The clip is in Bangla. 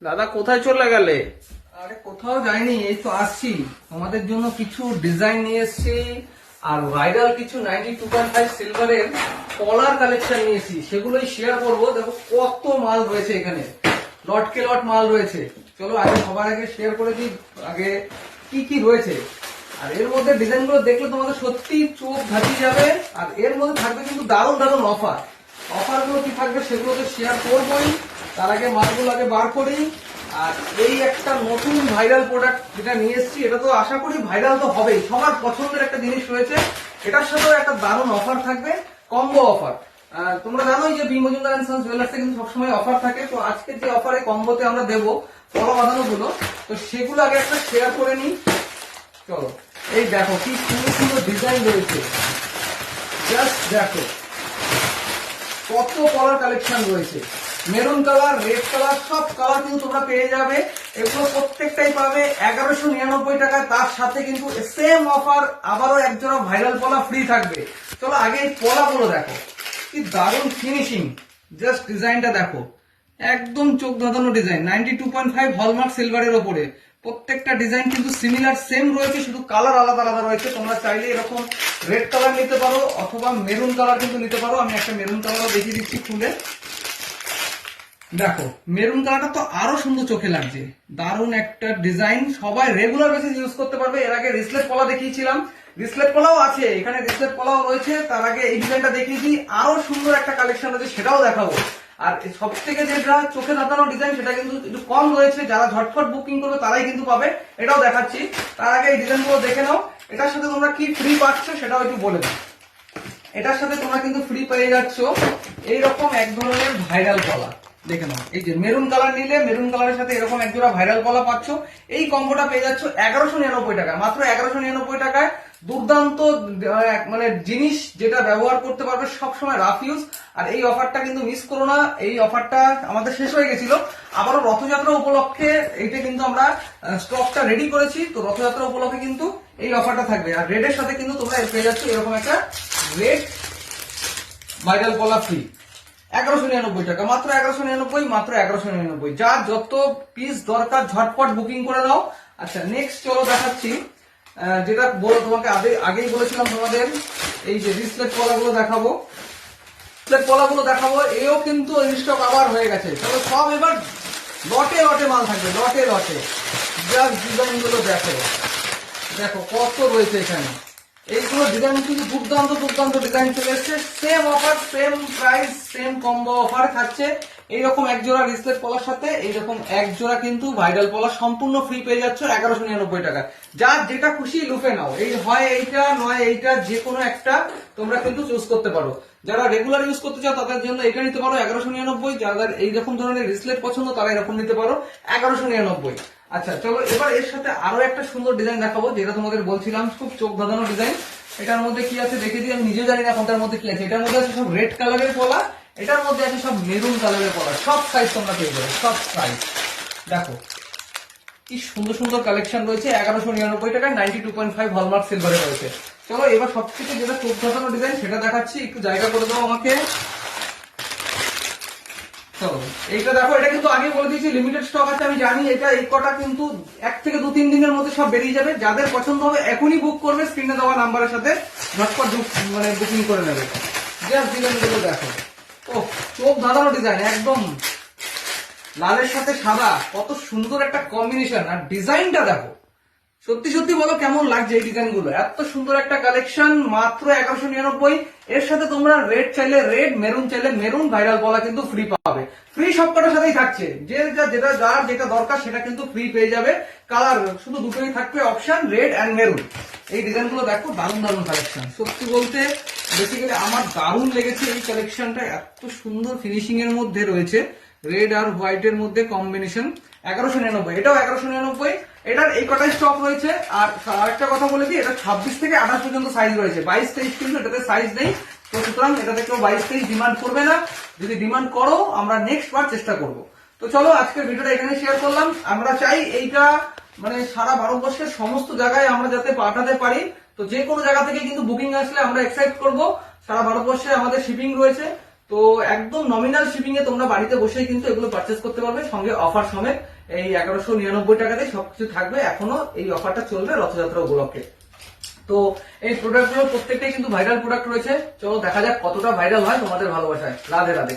দাদা কোথায় চলে গেলে? আরে কোথাও যাইনি, এই তো আসছি। তোমাদের জন্য কিছু ডিজাইন নিয়ে এসেছি আর ভাইরাল কিছু 92.5 সিলভারের কলার কালেকশন নিয়েছি, সেগুলোই শেয়ার করবো। দেখো কত মাল রয়েছে এখানে, লটকে লট মাল রয়েছে। চলো আগে সবার আগে শেয়ার করে দিই আগে কি কি রয়েছে। আর এর মধ্যে ডিজাইন গুলো দেখলে তোমাদের সত্যি চোখ ধাঁধিয়ে যাবে। আর এর মধ্যে থাকবে কিন্তু দারুণ দারুণ অফার। অফার গুলো কি থাকবে সেগুলো তো শেয়ার করবোই, তার আগে মালগুলো আগে বার করি। আর এই একটা নতুন ভাইরাল প্রোডাক্ট যেটা নিয়ে এসেছি, এটা তো আশা করি ভাইরাল তো হবেই, সবার পছন্দের একটা জিনিস রয়েছে। এটার সাথেও একটা দারুণ অফার থাকবে, কম্বো অফার। তোমরা জানোই যে বি মজুমদার এন্ড সন্স জুয়েলার্সে কিন্তু সবসময় অফার থাকে। তো আজকে যে অফারে কম্বোতে আমরা দেবো পলা বাঁধানো গুলো, তো সেগুলো আগে একটা শেয়ার করে নিই। চলো এই দেখো কি সুন্দর সুন্দর ডিজাইন রয়েছে, জাস্ট দেখো কত কালার কালেকশন রয়েছে। মেরুন কালার, রেড কালার, সব কালার কিন্তু তোমরা পেয়ে যাবে। এগুলো প্রত্যেকটাই পাবে 1199 টাকায়। তার সাথে কিন্তু সেম অফার, আবারও একজোড়া ভাইরাল পলা ফ্রি থাকবে। চলো আগে এই পলাগুলো দেখো, কি দারুণ ফিনিশিং। জাস্ট ডিজাইনটা দেখো, একদম চোখ ধাঁধানো ডিজাইন। 92.5 হলমার্ক সিলভারের ওপরে প্রত্যেকটা ডিজাইন কিন্তু সিমিলার সেম রয়েছে, শুধু কালার আলাদা আলাদা রয়েছে। তোমরা চাইলে এরকম রেড কালার নিতে পারো অথবা মেরুন কালার কিন্তু নিতে পারো। আমি একটা মেরুন কালারও দেখিয়ে দিচ্ছি খুলে। দেখো মেরুন কালারটা তো আরো সুন্দর চোখে লাগছে, দারুণ একটা ডিজাইন। সবাই রেগুলার বেসিস ইউজ করতে পারবে। এর আগে রিসলেট পলা দেখিয়েছিলাম, রিসলেট পলাও আছে এখানে, রিসলেট পলাও রয়েছে। তার আগে এই ডিজাইনটা দেখিয়েছি, আরো সুন্দর একটা কালেকশন রয়েছে, সেটাও দেখাবো। আর সব থেকে যেটা চোখে ধাঁধানো ডিজাইন, সেটা কিন্তু একটু কম রয়েছে, যারা ঝটফট বুকিং করবে তারাই কিন্তু পাবে, এটাও দেখাচ্ছি। তার আগে এই ডিজাইনগুলো দেখে নাও। এটার সাথে তোমরা কি ফ্রি পাচ্ছ সেটাও একটু বলে দাও। এটার সাথে তোমরা কিন্তু ফ্রি পেয়ে যাচ্ছ এইরকম এক ধরনের ভাইরাল পলা। দেখে নাও, এই যে মেরুন কালার নিলে মেরুন কালারের সাথে এরকম একজোড়া ভাইরাল পলা পাচ্ছ। এই কম্বোটা পেয়ে যাচ্ছ 1199 টাকায়, মাত্র 1199 টাকায়। দুর্দান্ত মানে জিনিস, যেটা ব্যবহার করতে পারবে সবসময় রাফ ইউজ। আর এই অফারটা কিন্তু মিস করো না, এই অফারটা আমাদের শেষ হয়ে গেছিল। আবারও রথযাত্রা উপলক্ষে এইটা কিন্তু আমরা স্টকটা রেডি করেছি। তো রথযাত্রা উপলক্ষে কিন্তু এই অফারটা থাকবে। আর রেডের সাথে কিন্তু তোমরা পেয়ে যাচ্ছ এরকম একটা রেড ভাইরাল পলা ফ্রি। 1199 টাকা, মাত্র 1199, মাত্র 1199। যার যত পিস দরকার ঝটপট বুকিং করে নাও। আচ্ছা নেক্সট চলো দেখাচ্ছি, যেটা তোমাকে আগেই বলেছিলাম তোমাদের, এই যে রিসলেট পলাগুলো দেখাবো। রিসলেট পলাগুলো দেখাবো, এও কিন্তু স্টক আবার হয়ে গেছে। চলো সব এবার লটে লটে মাল থাকবে, লটে লটে। জাস্ট ডিজাইন গুলো দেখো, দেখো কত রয়েছে এখানে। এইগুলো ডিজাইন কিন্তু দুর্দান্ত দুর্দান্ত ডিজাইন চলে এসছে। Same offer, same price, same combo offer থাকছে। এইরকম এক জোড়া রিসলেট পলার সাথে এইরকম এক জোড়া কিন্তু ভাইরাল পলা সম্পূর্ণ ফ্রি পেয়ে যাচ্ছ 1199 টাকা। যার যেটা খুশি লুফে নাও, এই হয় এইটা নয় এইটা, যে কোনো একটা তোমরা কিন্তু চুজ করতে পারো। যারা রেগুলার ইউজ করতে চাও তাদের জন্য এটা নিতে পারো 1199। যারা এইরকম ধরনের রিসলেট পছন্দ তারা এরকম নিতে পারো 1199। আচ্ছা চলো এবার এর সাথে আরো একটা সুন্দর ডিজাইন দেখাবো, যেটা তোমাদের বলছিলাম খুব চোখ ধাঁধানো ডিজাইন। এটার মধ্যে কি আছে দেখে দিই, আমি নিজে জানি না কোনটার মধ্যে কি আছে। এটার মধ্যে আছে সব রেড কালারের পলা, এটার মধ্যে আছে সব মেরুন কালারের পলা। সব সাইজ তোমরা পেয়ে যাবে, সব সাইজ। দেখো কি সুন্দর সুন্দর কালেকশন রয়েছে 1199 টাকায়। 92.5 হলমার্ক সিলভারে রয়েছে। চলো এবার সবথেকে যেটা চোখ ধাঁধানো ডিজাইন সেটা দেখাচ্ছি, একটু জায়গা করে দাও আমাকে। এইটা দেখো, এটা কিন্তু আগে বলে দিয়েছি লিমিটেড স্টক আছে, আমি জানি। এটা এই কটা কিন্তু 1 থেকে 2-3 দিনের মধ্যে সব বেরিয়ে যাবে। যাদের পছন্দ হবে এখনই বুক করবে, স্ক্রিনে দেওয়া নাম্বারের সাথে ঝটপট মানে বুকিং করে নেবে। জাস্ট ডিজাইনগুলো দেখো, ও চোখ ধাঁধানো ডিজাইন, একদম লালের সাথে সাদা, কত সুন্দর একটা কম্বিনেশন। আর ডিজাইনটা দেখো, সত্যি সত্যি বলো কেমন লাগছে এই ডিজাইন গুলো। এত সুন্দর একটা কালেকশন, মাত্র 1199। এর সাথে তোমরা রেড চাইলে রেড, মেরুন চাইলে মেরুন, ভাইরাল পলা কিন্তু ফ্রি পাবে। ফ্রি সবকটার সাথেই থাকছে, যার যেটা দরকার সেটা কিন্তু ফ্রি পেয়ে যাবে। কালার শুধু দুটোই থাকবে অপশন, রেড এন্ড মেরুন। এই ডিজাইন গুলো দেখো, দারুণ দারুণ কালেকশন। সত্যি বলতে বেসিক্যালি আমার দারুণ লেগেছে এই কালেকশনটা, এত সুন্দর ফিনিশিং এর মধ্যে রয়েছে। রেড আর হোয়াইট এর মধ্যে কম্বিনেশন 1199, এটাও 1199। এটার এই কটাই স্টক রয়েছে। আর আরেকটা কথা বলে দিই, এটা 26 থেকে 28 পর্যন্ত সাইজ রয়েছে, 22-23 কিন্তু এটাতে সাইজ নেই। তো সুতরাং এটাতে কেউ 22-23 ডিমান্ড করবে না। যদি ডিমান্ড করো আমরা নেক্সট বার চেষ্টা করব। তো চলো আজকের ভিডিওটা এখানে শেয়ার করলাম। আমরা চাই এইটা মানে সারা ভারতবর্ষের সমস্ত জায়গায় আমরা যাতে পাঠাতে পারি। তো যে কোনো জায়গা থেকে কিন্তু বুকিং আসলে আমরা অ্যাকসেপ্ট করব। সারা ভারতবর্ষে আমাদের শিপিং রয়েছে। তো একদম নমিনাল শিপিং এ তোমরা বাড়িতে বসেই কিন্তু এগুলো পারচেস করতে পারবে, সঙ্গে অফার সমেত এই 1199 টাকাতে সবকিছু থাকবে। এখনো এই অফারটা চলবে রথযাত্রা উপলক্ষে। তো এই প্রোডাক্ট গুলো প্রত্যেকটাই কিন্তু ভাইরাল প্রোডাক্ট রয়েছে। চলো দেখা যাক কতটা ভাইরাল হয় তোমাদের ভালোবাসায়। রাধে রাধে।